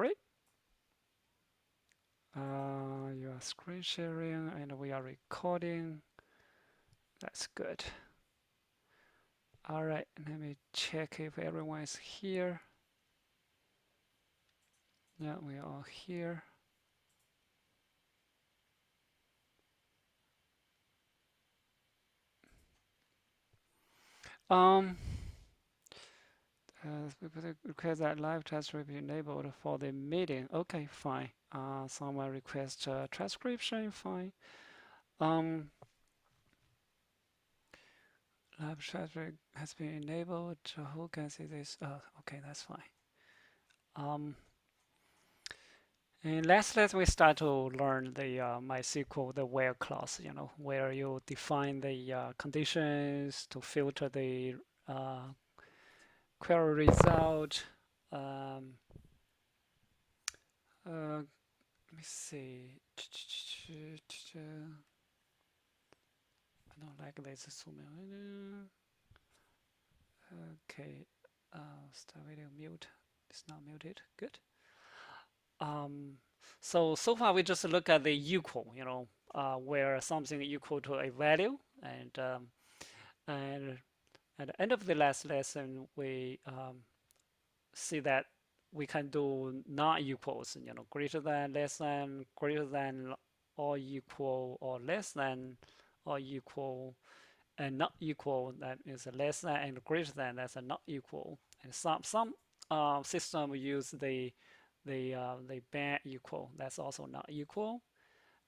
Great. You are screen sharing and we are recording. That's good. All right, let me check if everyone is here. Yeah, we are all here. Um, we request that live test will be enabled for the meeting. Okay, fine. Someone request transcription. Fine. Um, live chat has been enabled. Who can see this? Oh, okay, that's fine. And let's we start to learn the MySQL, the where clause, where you define the conditions to filter the query result. Um, let me see. I don't like this zoom. Okay, start video mute. It's not muted. Good. Um, so far we just look at the equal, where something equal to a value, and at the end of the last lesson we see that we can do not equals, greater than, less than, greater than, or equal, or less than, or equal, and not equal. That is a less than, and greater than. That's a not equal. And some system use the band equal. That's also not equal.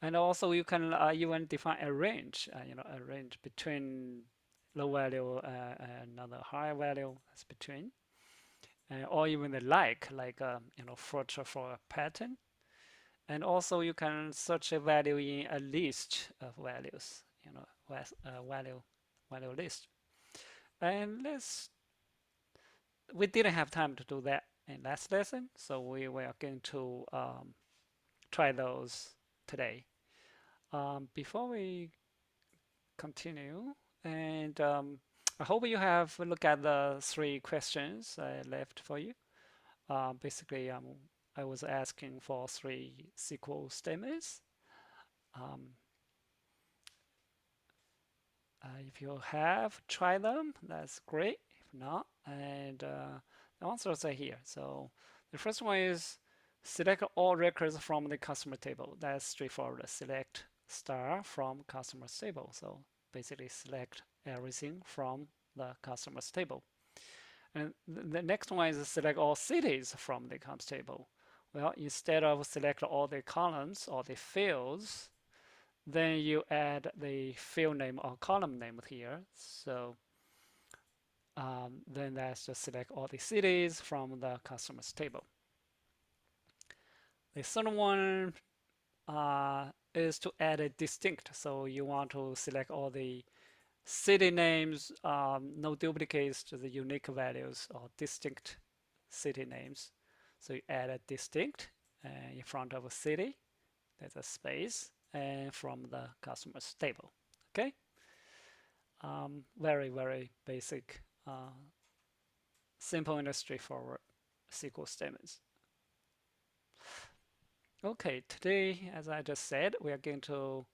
And also you can even define a range. A range between low value and another high value. That's between. Or even the like filter for a pattern. And also you can search a value in a list of values. With value list. And we didn't have time to do that in last lesson, so we were going to try those today. Before we continue, and I hope you have looked at the three questions I left for you. Basically, I was asking for three SQL statements. Um, if you have tried them, that's great. If not, and the answers are here. So the first one is select all records from the customer table. That's straightforward. Select star from customers table. So basically select everything from the customers table. And the next one is select all cities from the accounts table. Well, instead of select all the columns or the fields, then you add the field name or column name here. So then that's just select all the cities from the customers table. The third one is to add a distinct. So you want to select all the city names, no duplicates to the unique values or distinct city names. So you add a distinct in front of a city. There's a space and from the customers table. Okay. Very, very basic, simple and straightforward SQL statements. Okay, today, as I just said, we are going to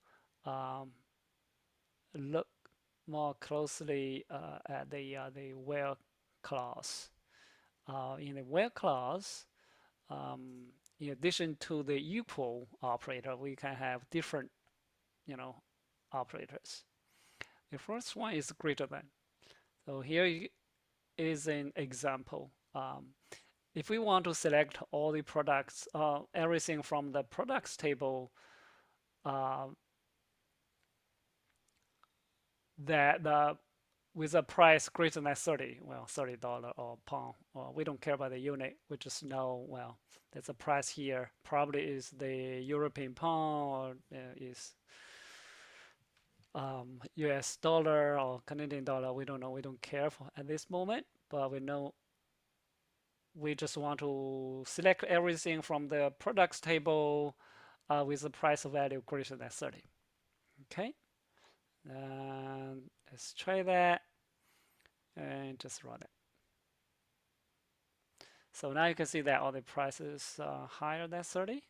um, look more closely at the where clause. In the where clause, in addition to the equal operator, we can have different, operators. The first one is greater than. So here is an example. If we want to select all the products, everything from the products table uh, that with a price greater than 30, well, $30 or pound, or we don't care about the unit. We just know, well, there's a price here. Probably is the European pound or is US dollar or Canadian dollar. We don't know. We don't care for at this moment, but we know we just want to select everything from the products table with the price value greater than 30. Okay, let's try that and just run it. So now you can see that all the prices are higher than 30.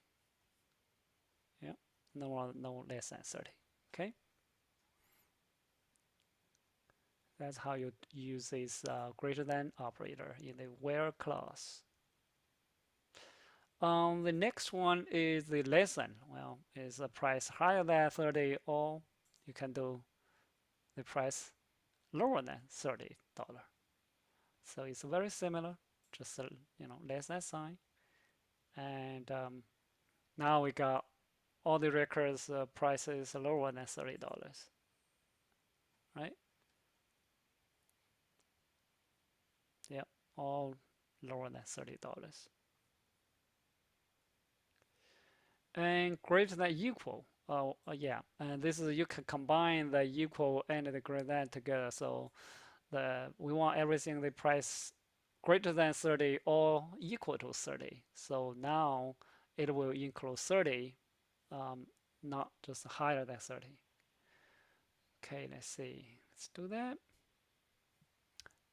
Yeah, no less than 30. Okay, that's how you use this greater than operator in the where clause. The next one is the less than. Well, is the price higher than 30, or you can do the price lower than $30. So it's very similar, just less than sign. And now we got all the records prices lower than $30, right? Yeah, all lower than $30. And greater than equal. Oh, yeah, and this is you can combine the equal and the greater than together. So we want everything the price greater than 30 or equal to 30. So now it will include 30, um, not just higher than 30. Okay, let's see. Let's do that.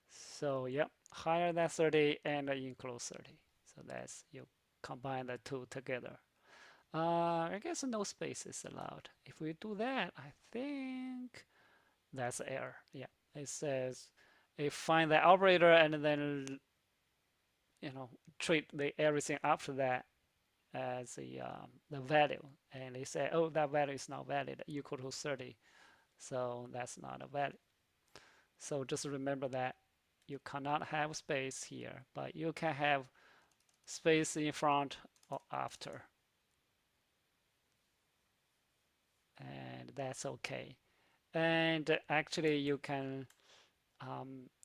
So yep, higher than 30 and include 30. So that's you combine the two together. I guess no space is allowed. If we do that, I think that's error. Yeah, it says if find the operator and then treat the everything after that as the value, and they say, oh, that value is not valid, equal to 30, so that's not a value. So just remember that you cannot have space here, but you can have space in front or after, and that's okay. And actually, you can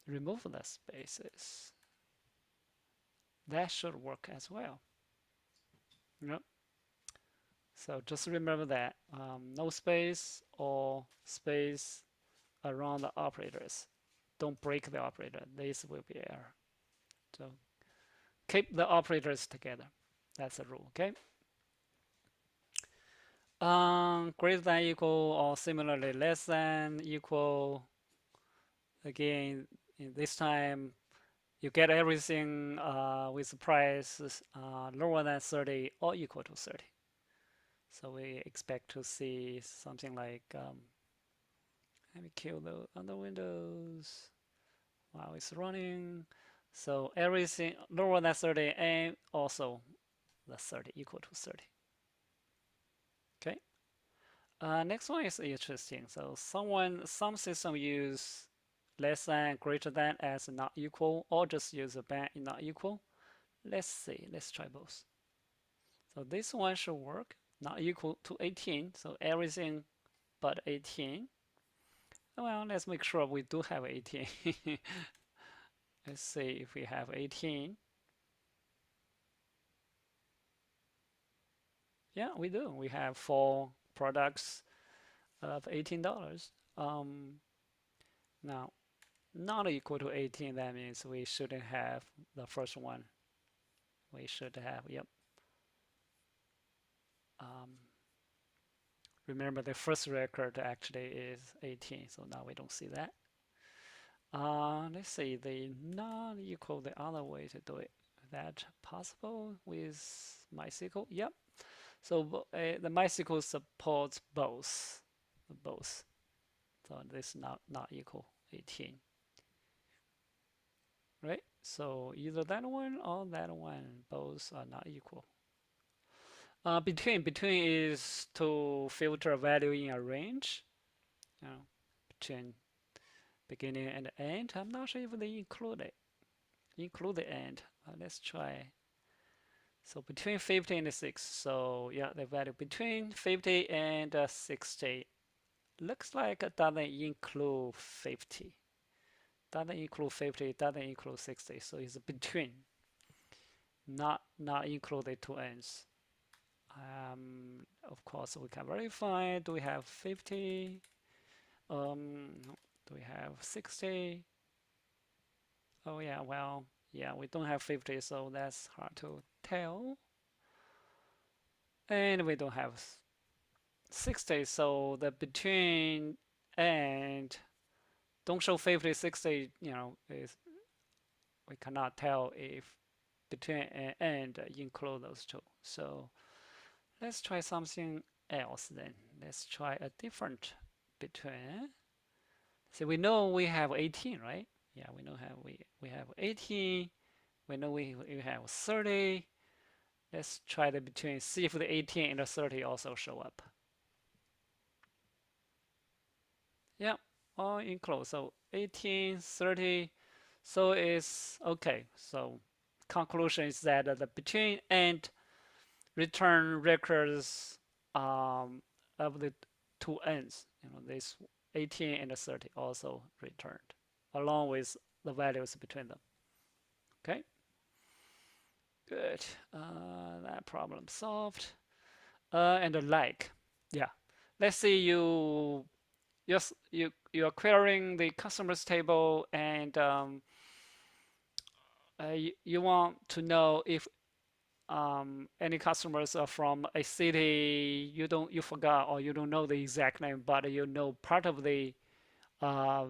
remove the spaces. That should work as well. Yep. So just remember that no space or space around the operators. Don't break the operator. This will be error. So keep the operators together. That's a rule, okay? Greater than equal or similarly less than equal. Again, in this time you get everything with price lower than 30 or equal to 30. So we expect to see something like, let me kill the other windows while it's running. So everything lower than 30 and also the 30 equal to 30. Okay. Next one is interesting. So some system use less than, greater than as not equal, or just use a band not equal. Let's see. Let's try both. So this one should work. Not equal to 18. So everything but 18. Well, let's make sure we do have 18. Let's see if we have 18. Yeah, we do. We have 4 products of $18. Now, not equal to 18, that means we shouldn't have the first one. We should have, yep. Um, Remember, the first record actually is 18, so now we don't see that. Let's see, the non-equal, the other way to do it. Is that possible with MySQL? Yep. So the MySQL supports both. So this not equal 18, right? So either that one or that one, both are not equal. Between is to filter a value in a range, you know, between beginning and end. I'm not sure if they include the end. Let's try. So between 50 and 6. So yeah, the value between 50 and 60 looks like it doesn't include 50. Doesn't include 50, doesn't include 60. So it's between, not include the two ends. Of course, we can verify. Do we have 50? Do we have 60? Oh yeah, well, yeah, we don't have 50, so that's hard to tell. And we don't have 60, so the between and don't show 50, 60, is we cannot tell if between and include those two. So let's try something else then. Let's try a different between. So we know we have 18, right? Yeah, we know have we have 18. We know we have 30. Let's try the between. See if the 18 and the 30 also show up. Yeah, all include. So 18, 30. So it's okay. So conclusion is that the between and return records of the two ends. This 18 and 30 also returned, along with the values between them. Okay, good. That problem solved. And the like, yeah. Let's say you're querying the customers table and you want to know if any customers are from a city you forgot or you don't know the exact name, but you know part of uh,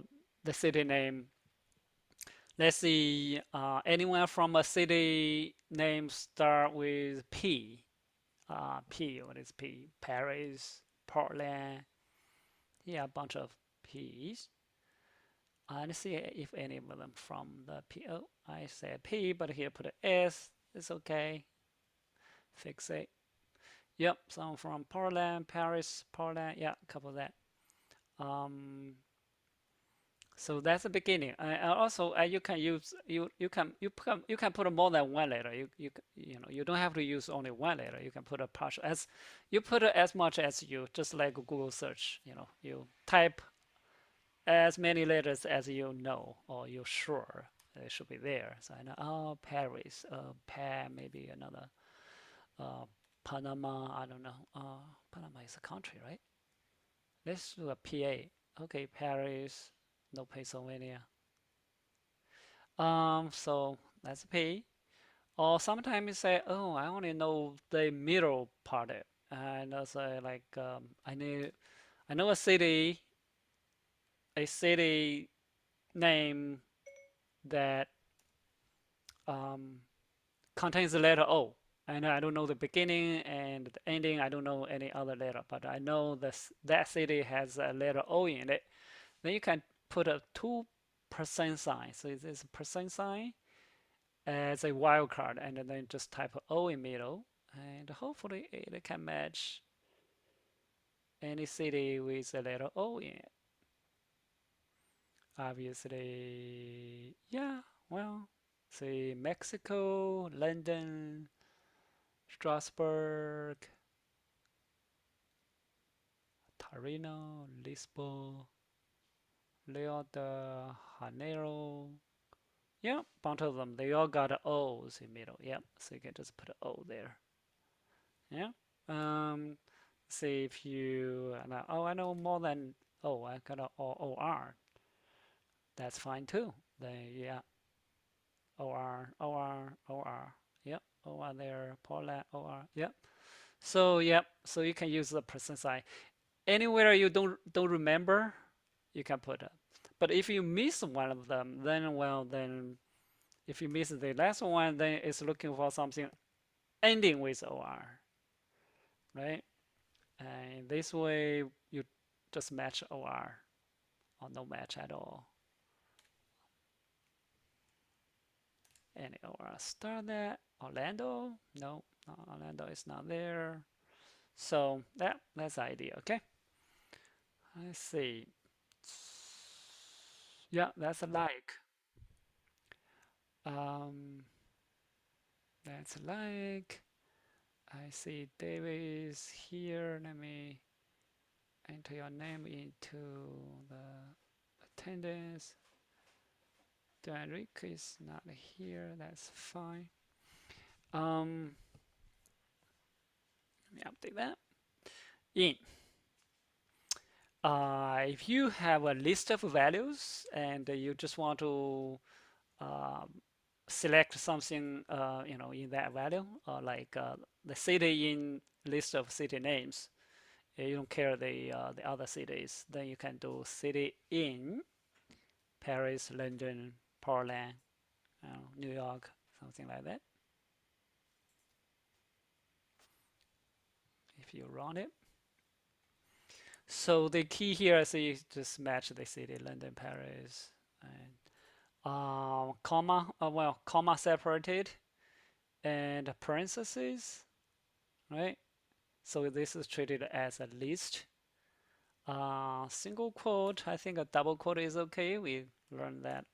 the city name. Let's see, anyone from a city name start with P. P, what is P? Paris, Portland. Yeah, a bunch of P's. Let's see if any of them from the P. Oh, I said P, but here put an S. It's okay. Fix it. Yep, some from Portland, Paris, Portland. Yeah, a couple of that. Um, so that's the beginning. Also, you can use you can put more than one letter. You don't have to use only one letter. You can put a partial as you put as much as you just like Google search. You type as many letters as you know or you're sure it should be there. So I know, oh, Paris, maybe another, uh, Panama, I don't know. Panama is a country, right? Let's do a PA. Okay, Paris, no Pennsylvania. So that's P. Or sometimes you say, oh, I only know the middle part. And also like I know a city name that um, contains the letter O. And I don't know the beginning and the ending. I don't know any other letter, but I know that city has a letter O in it. Then you can put a 2% sign. So it's a percent sign as a wildcard, and then just type O in middle, and hopefully it can match any city with a letter O in it. Obviously, yeah, well, say Mexico, London, Strasbourg, Torino, Lisbon, Rio de Janeiro. Yeah, bunch of them. They all got O's in middle. Yep, so you can just put an O there. Yeah. Um, See if you, oh, I know more than, oh, I got a OR. That's fine too. Then, yeah, OR, OR, OR. Yep, OR there, Poland, OR. Yep. So, yep, so you can use the percent sign. Anywhere you don't remember, you can put it. But if you miss one of them, then, well, then if you miss the last one, then it's looking for something ending with OR, right? And this way you just match OR or no match at all. Any OR start that. Orlando? No, Orlando is not there. So that's the idea, okay? Let's see. Yeah, that's a like. Um, that's a like. I see Davis here. Let me enter your name into the attendance. Derek is not here. That's fine. Um, Let me update that. In. If you have a list of values and you just want to um, select something, in that value, like the city in list of city names, you don't care the other cities, then you can do city in Paris, London, Portland, New York, something like that. if you run it. So the key here is you just match the city, London, Paris, and comma, well, comma separated and parentheses, right? So this is treated as a list. Single quote, I think a double quote is okay. We learned that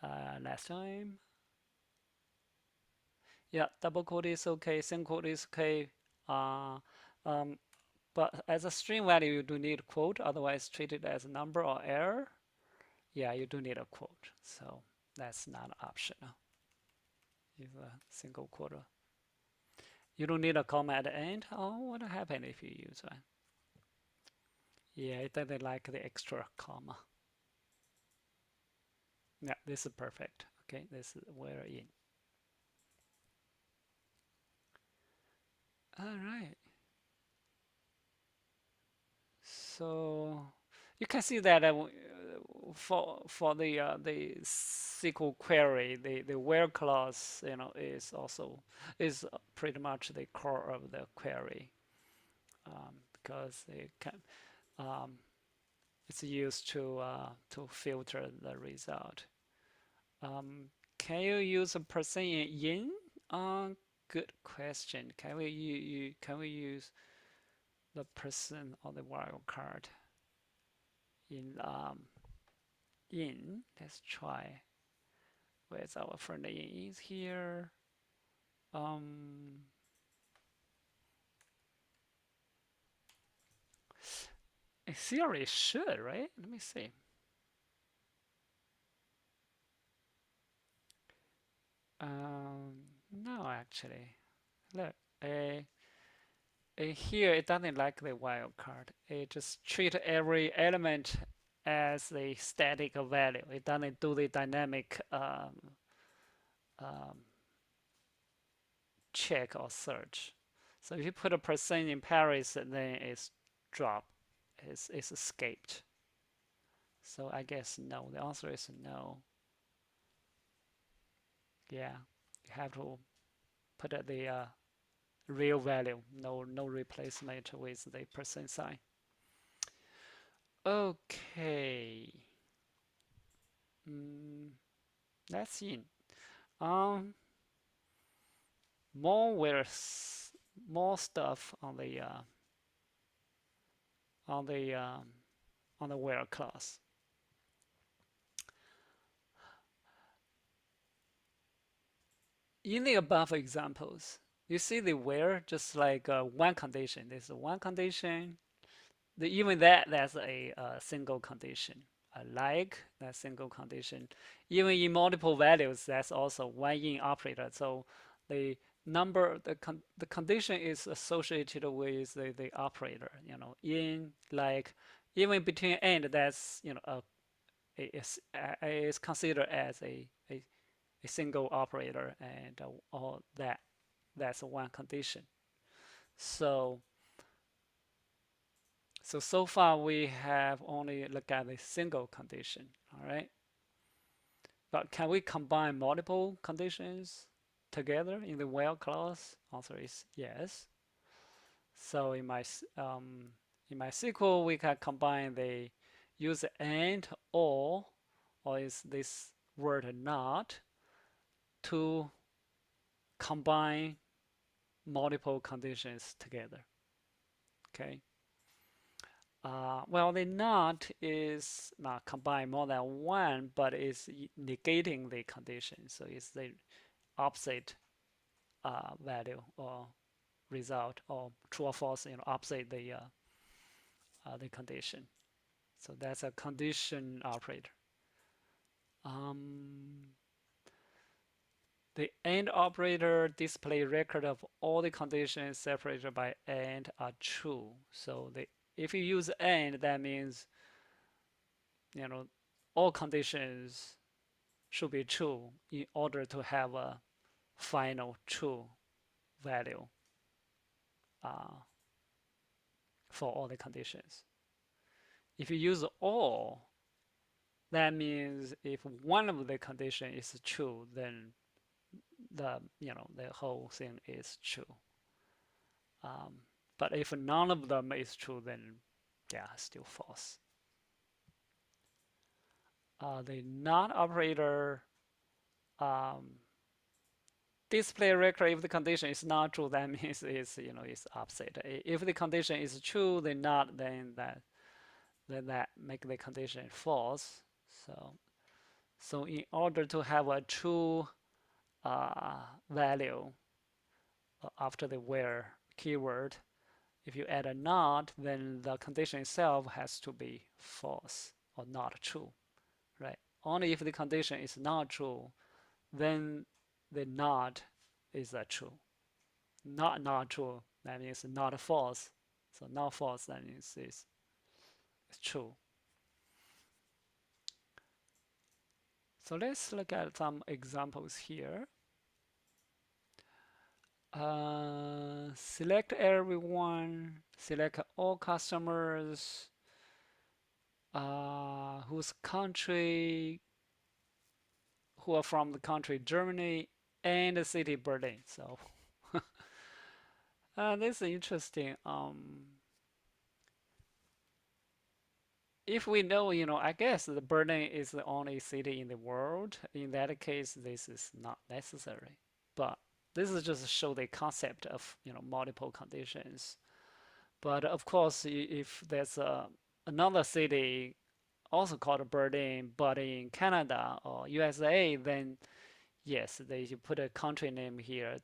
last time. Yeah, double quote is okay. Single quote is okay. Uh, um, but as a string value, you do need a quote. Otherwise, treat it as a number or error. Yeah, you do need a quote. So that's not optional. If a single quote. You don't need a comma at the end. Oh, what happened if you use one? Yeah, it doesn't like the extra comma. Yeah, this is perfect. Okay, this is where in. All right. So you can see that for the SQL query, the where clause, is also is pretty much the core of the query, because it can it's used to filter the result. Can you use a percent in? Good question. Can we use the percent or the wildcard in? Let's try. Where's our friend in is here? In theory, should, right? Let me see. No, actually. Look, here it doesn't like the wildcard. It just treat every element as a static value. It doesn't do the dynamic um, check or search. So if you put a percent in Paris, then it's dropped. It's escaped. So I guess no. The answer is no. Yeah, you have to put the real value. No replacement with the percent sign. Okay. That's in. Um, more where more stuff on the on the on the where class. In the above examples, you see the where just like one condition. This is one condition. Even that's a single condition. Like that single condition. Even in multiple values, that's also one in operator. So the the condition is associated with the operator. In like even between and that's is considered as a single operator, and all that's one condition. So so far we have only looked at a single condition, all right? But can we combine multiple conditions together in the where clause? Answer is yes. So in MySQL we can combine the use and or is this word not to combine multiple conditions together. Okay. Well, the not is not combine more than one, but is negating the condition. So it's the opposite value or result, or true or false, opposite the condition. So that's a condition operator. The AND operator display record of all the conditions separated by AND are true. So if you use AND, that means all conditions should be true in order to have a final true value uh, for all the conditions. If you use all, that means if one of the condition is true, then the whole thing is true. But if none of them is true, then yeah, still false. The not operator um, display record if the condition is not true, that means it's opposite. If the condition is true, then not, then that make the condition false. So in order to have a true value after the where keyword, if you add a not, then the condition itself has to be false or not true, right? Only if the condition is not true, then the not is a true. Not true, that means not false. So not false, that means it's true. So let's look at some examples here. Select everyone, select all customers whose country, who are from the country Germany and the city Berlin. So this is interesting. If we know, I guess the Berlin is the only city in the world. In that case, this is not necessary. But this is just to show the concept of, multiple conditions. But of course, if there's another city also called Berlin, but in Canada or USA, then yes, they should put a country name here.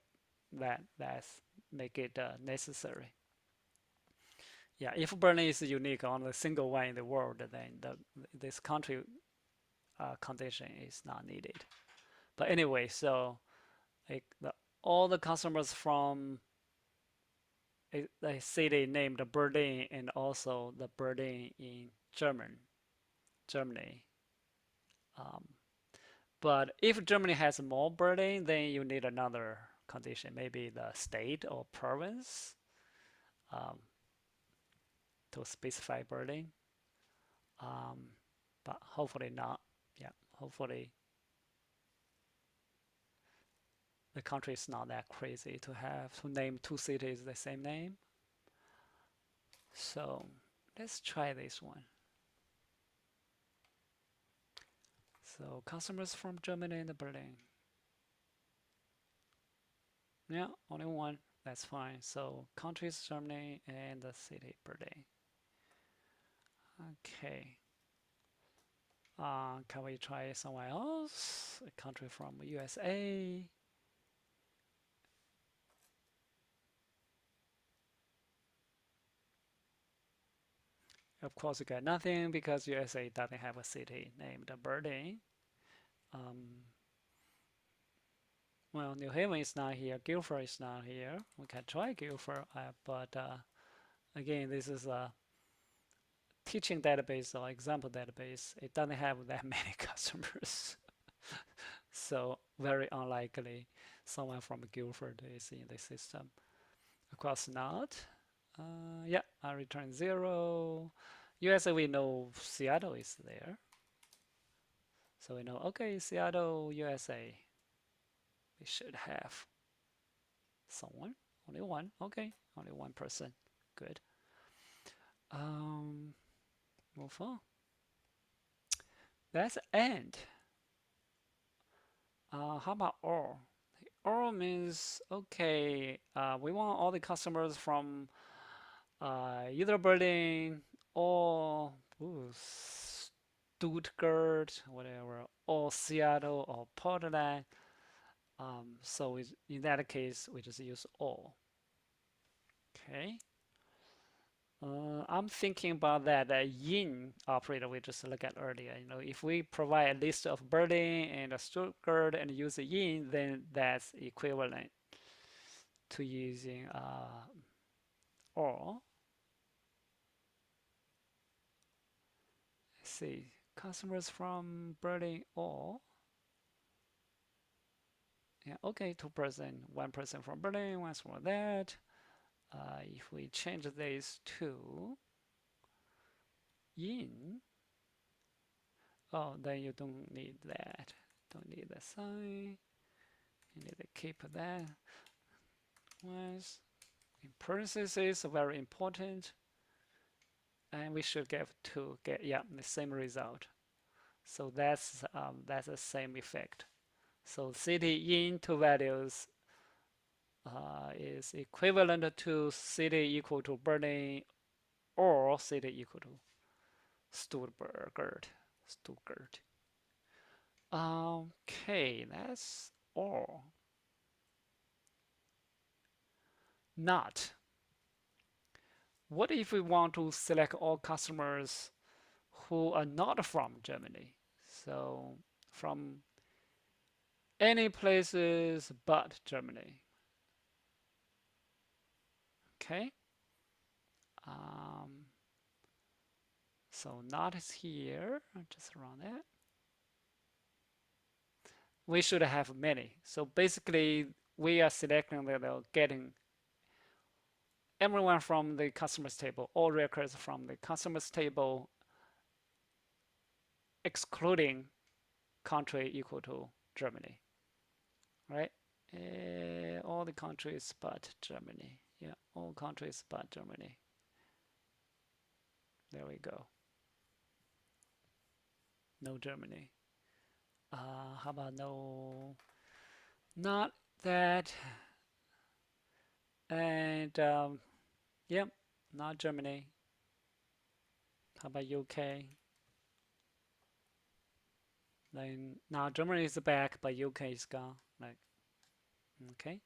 That's make it necessary. Yeah, if Berlin is unique on a single one in the world, then this country condition is not needed. But anyway, so like all the customers from a city named Berlin and also the Berlin in Germany. Um, but if Germany has more Berlin, then you need another condition, maybe the state or province um, to specify Berlin. Um, but hopefully not. Yeah, hopefully the country is not that crazy to name two cities the same name. So let's try this one. So customers from Germany and Berlin. Yeah, only one. That's fine. So countries Germany and the city Berlin. Okay. Can we try somewhere else? A country from USA. Of course, you get nothing because USA doesn't have a city named Berlin. Um, well, New Haven is not here. Guilford is not here. We can try Guilford, but again, this is a teaching database or example database. It doesn't have that many customers. So very unlikely someone from Guilford is in the system. Of course not. Yeah, I return 0. USA, we know Seattle is there. So we know, okay, Seattle, USA. We should have someone. Only one. Okay, only one person. Good. Move on. That's end. How about or? Or means, okay, we want all the customers from either Berlin or Stuttgart, whatever, or Seattle or Portland. So in that case, we just use all. Okay. I'm thinking about that in operator we just looked at earlier. If we provide a list of Berlin and Stuttgart and use in, then that's equivalent to using or. Let's see, customers from Berlin or. Yeah, okay, 2%, 1% from Berlin, one from that. If we change this to in, oh, then you don't need that. Don't need the sign. You need to keep that once. Parentheses is very important, and we should get to get the same result. So that's the same effect. So city into values is equivalent to city equal to Berlin or city equal to Stuttgart. Stuttgart. Okay, that's all. Not. What if we want to select all customers who are not from Germany? So from any places but Germany. Okay. Um, so not is here. Just run it. We should have many. So basically, we are selecting getting everyone from the customers table, all records from the customers table, excluding country equal to Germany, right? All the countries but Germany. Yeah, all countries but Germany. There we go. No Germany. How about no? Not that. And yep, not Germany. How about UK? Then now Germany is back, but UK is gone. Like, okay,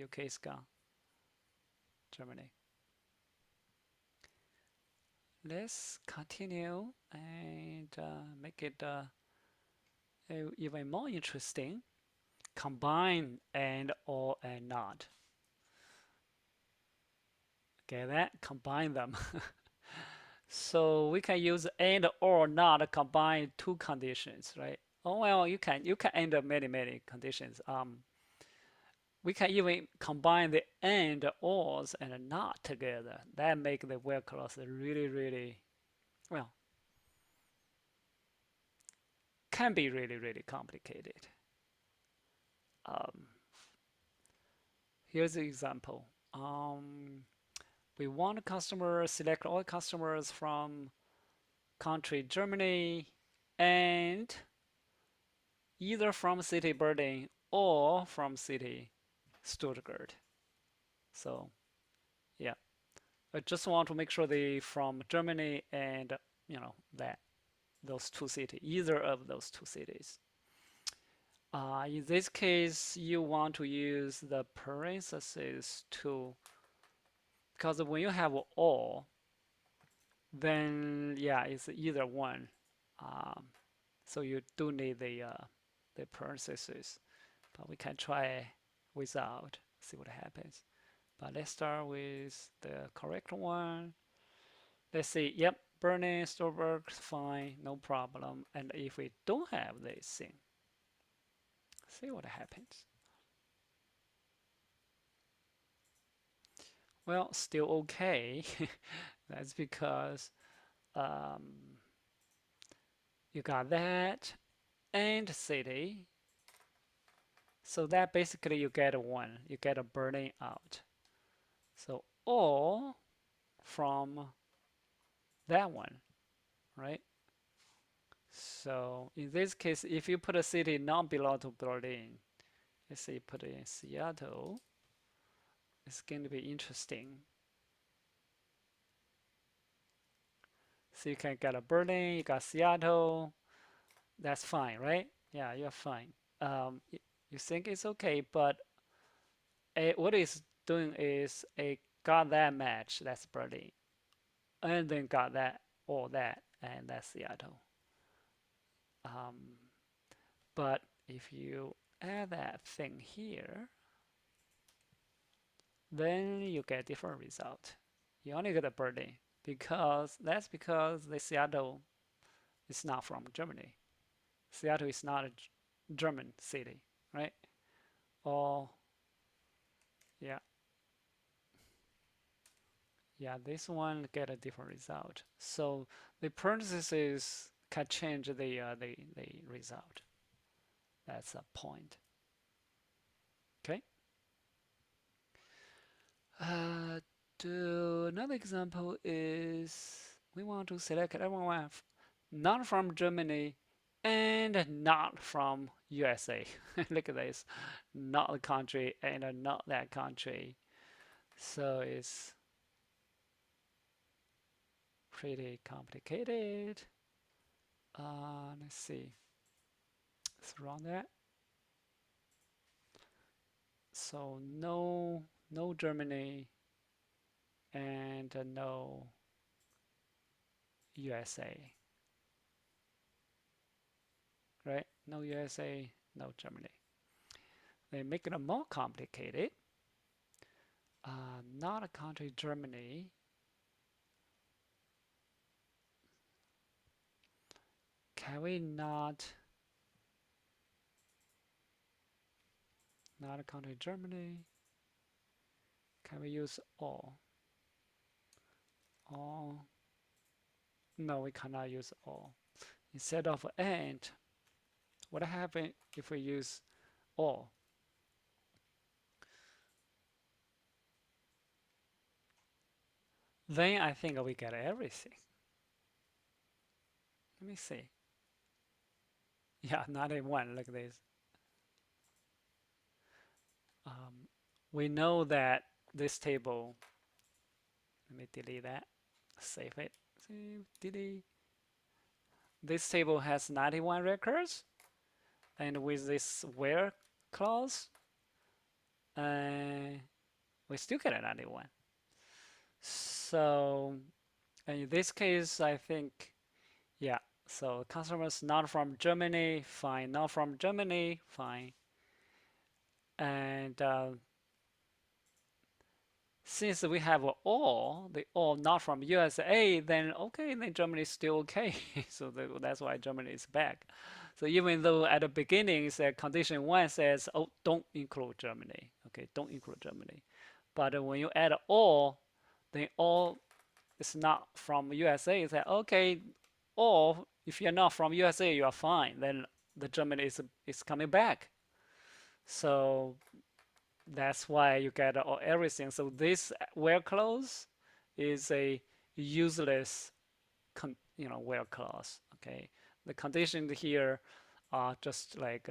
UK is gone. Germany. Let's continue and make it even more interesting. Combine and or and not. Get that? Combine them. So we can use and or not combine two conditions, right? Oh well, you can enter many conditions. We can even combine the and ors and not together. That make the where clause really well, can be really complicated. Um, Here's the example. We want customer select all customers from country Germany and either from city Berlin or from city Stuttgart. So yeah, I just want to make sure they from Germany and that those two cities, either of those two cities. In this case, you want to use the parentheses to, because when you have all, then yeah, it's either one. Um, so you do need the parentheses, but we can try without, see what happens. But let's start with the correct one. Let's see, yep, Berlin still works fine, no problem. And if we don't have this thing, see what happens. Well, still okay. That's because um, you got that and city. So that basically you get a one, you get a burning out. So all from that one, right? So in this case, if you put a city not belong to Berlin, let's say put it in Seattle, it's going to be interesting. So you can get a Berlin, you got Seattle, that's fine, right? Yeah, you're fine. You think it's okay, but what it's doing is it got that match, that's Berlin, and then got that or that, and that's Seattle. Um, but if you add that thing here, then you get different result. You only get a Berlin because that's because the Seattle is not from Germany. Seattle is not a German city, right? Or yeah, yeah, this one get a different result. So the parentheses can change the result. That's a point. Okay. Uh, Another example is we want to select everyone not from Germany and not from USA. Look at this, not the country and not that country. So it's pretty complicated. Let's see. Let's run that. So no Germany and no USA, right? No USA, no Germany. They make it more complicated. Not a country, Germany. Can we not a country, Germany? Can we use all? All? No, we cannot use all. Instead of and, what happens if we use all? Then I think we get everything. Let me see. Yeah, not in one like this. Um, we know that this table, let me delete that, save it, save, delete. This table has 91 records, and with this where clause, we still get a 91. So in this case, I think, yeah, so customers not from Germany, fine, not from Germany, fine. And since we have all, the all not from USA, then okay, then Germany is still okay. So that's why Germany is back. So even though at the beginning, condition one says, oh, don't include Germany. Okay, don't include Germany. But when you add all, then all is not from USA. You say, okay, or if you're not from USA, you are fine. Then the Germany is coming back. So that's why you get everything. So this where clause is a useless, where clause. Okay, the conditions here are just like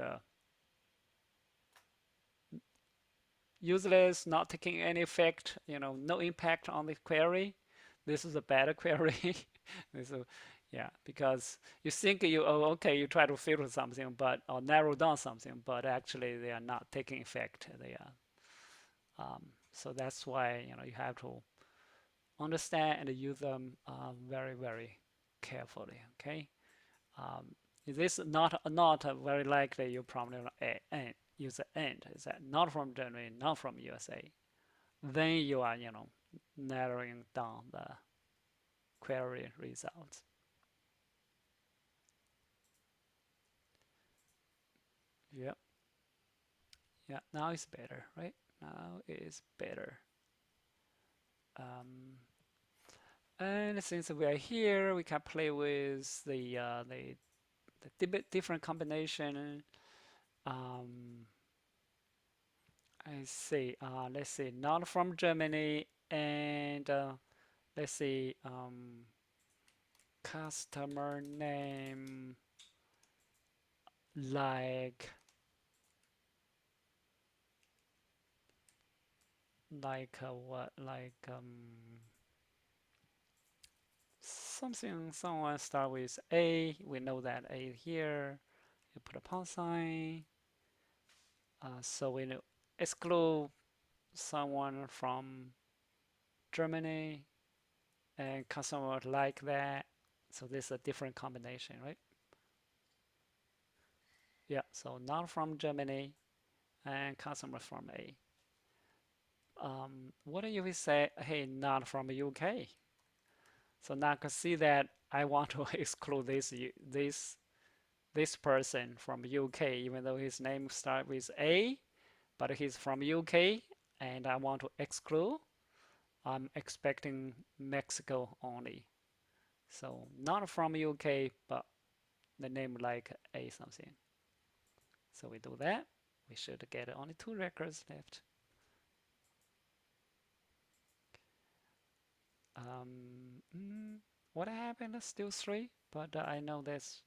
useless, not taking any effect. No impact on the query. This is a better query. this is, yeah, because you think okay, you try to filter something, but or narrow down something, but actually they are not taking effect. They are. So that's why you have to understand and use them very very carefully. Okay, this not very likely you probably use the and. Is that not from Germany, not from USA? Then you are narrowing down the query results. Yep. Yeah. Now it's better, right? Now it's better. Um, and since we are here, we can play with the different combination. Um, I see. Let's see. Not from Germany, and let's see. Customer name like what? Like something. Someone start with A. We know that A here. You put a pound sign. So we exclude someone from Germany and customer like that. So this is a different combination, right? Yeah, so not from Germany and customer from A. What if we say, hey, not from UK? So now I can see that I want to exclude this person from UK, even though his name starts with A, but he's from UK, and I want to exclude. I'm expecting Mexico only. So not from UK, but the name like A something. So we do that. We should get only two records left. What happened? Still three, but I know this.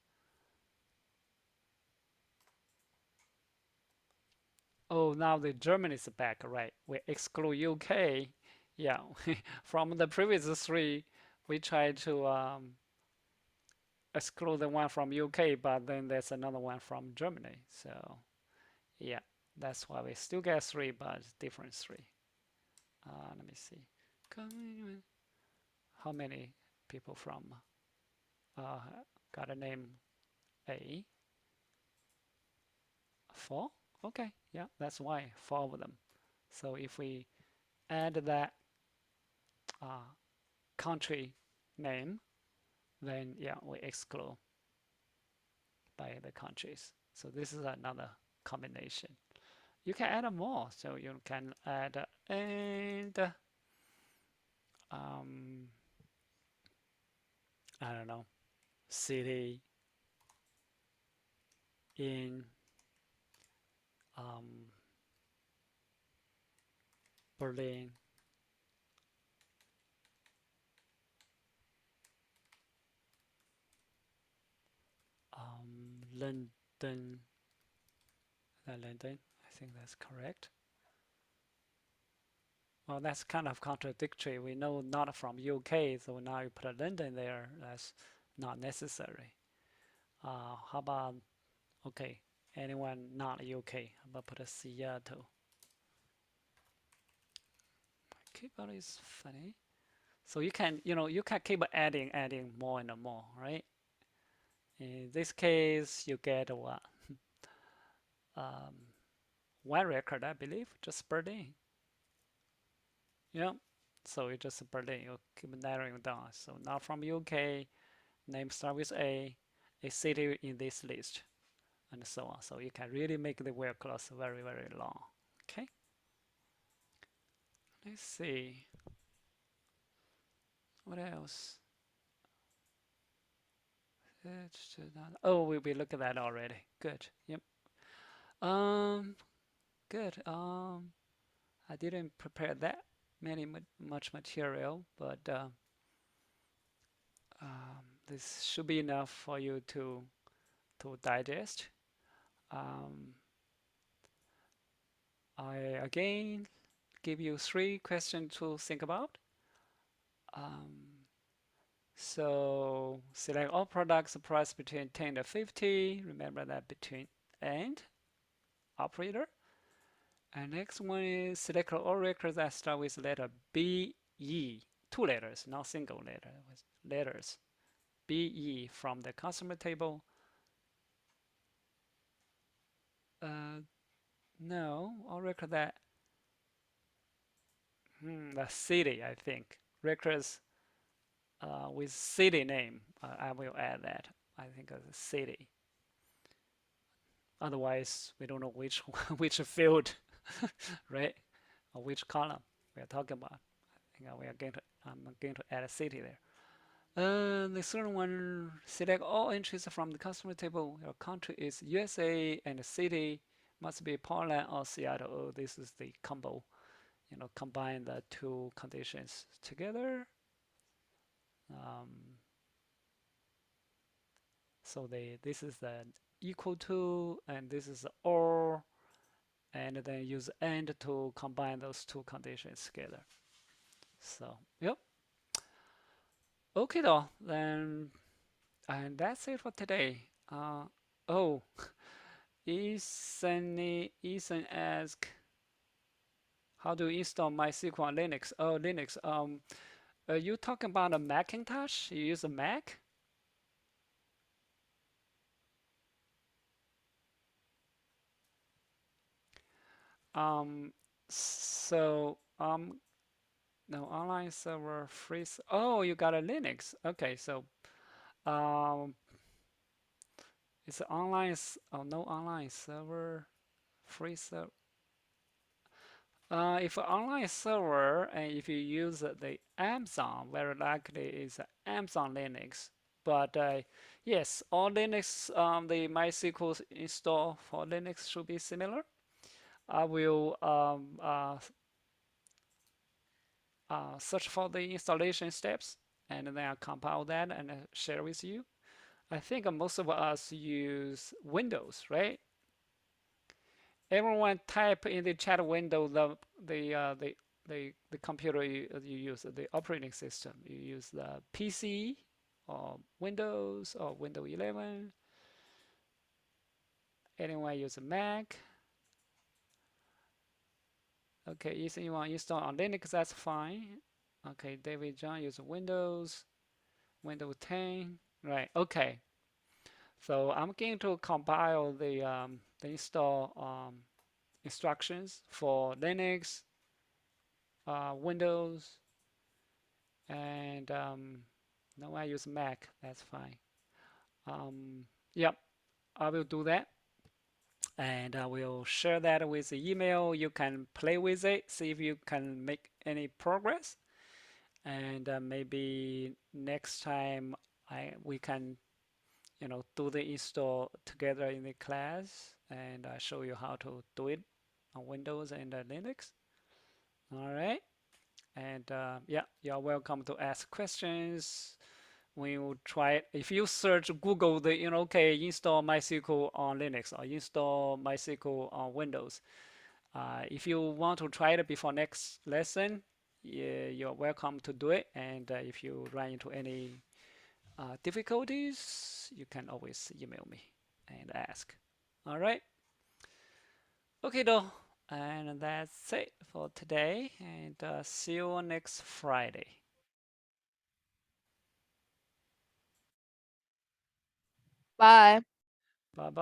Oh, now the Germany is back, right? We exclude UK. Yeah, from the previous three, we tried to exclude the one from UK, but then there's another one from Germany. So yeah, that's why we still get three, but different three. Let me see. How many people from uh, got a name A? Four? Okay, yeah, that's why four of them. So if we add that uh, country name, then yeah, we exclude by the countries. So this is another combination. You can add more. So you can add and um, I don't know, city in um, Berlin, London, London. I think that's correct. Well, that's kind of contradictory. We know not from UK, so now you put a London there. That's not necessary. How about okay? Anyone not UK? How about put a Seattle? Keyboard is funny. So you can, you can keep adding more and more, right? In this case, you get what? Um, one record, I believe, just Berlin. Yeah. So you just Berlin. You keep narrowing down. So not from UK. Name start with a city in this list, and so on. So you can really make the where clause very, very long. Okay. Let's see. What else? Oh, we looked at that already. Good. Yep. Um, good. I didn't prepare that much material, but this should be enough for you to digest. Um, I again give you three questions to think about. Um, so select all products priced between 10 and 50. Remember that between and operator. And next one is select all records that start with letter B, E. Two letters, not single letter, with letters. B, E from the customer table. Uh, no, all record that, the city, I think. Records with city name. I will add that. I think as a city. Otherwise, we don't know which which field, right? Or which column we are talking about. I think I'm going to add a city there. The third one, select all entries from the customer table. Your country is USA and the city must be Portland or Seattle. Oh, this is the combo. Combine the two conditions together. Um, so this is the equal to, and this is the or, and then use and to combine those two conditions together. So, yep. Okay, though. Then, and that's it for today. Oh, Ethan asked, how do you install MySQL on Linux? Oh, Linux. Are you talking about a Macintosh? You use a Mac? Um, so, no, online server free. Oh, you got a Linux. Okay, so, um, it's online. Oh, no online server free server. If online server and if you use the Amazon, very likely is Amazon Linux. But yes, all Linux, the MySQL install for Linux should be similar. I will search for the installation steps, and then I compile that and share with you. I think most of us use Windows, right? Everyone type in the chat window the computer you use, the operating system. You use the PC or Windows or Windows 11. Anyone use a Mac? Okay, if you want to install on Linux, that's fine. Okay, David John use Windows, Windows 10. Right, okay. So I'm going to compile the install instructions for Linux, Windows, and no, I use Mac. That's fine. Um, yep, I will do that, and I will share that with the email. You can play with it, see if you can make any progress, and maybe next time we can do the install together in the class, and I show you how to do it on Windows and Linux. All right. And yeah, you're welcome to ask questions. We will try it. If you search Google okay, install MySQL on Linux or install MySQL on Windows. If you want to try it before next lesson, yeah, you're welcome to do it. And if you run into any difficulties, you can always email me and ask. All right. Okay, though. And that's it for today. And see you next Friday. Bye. Bye bye.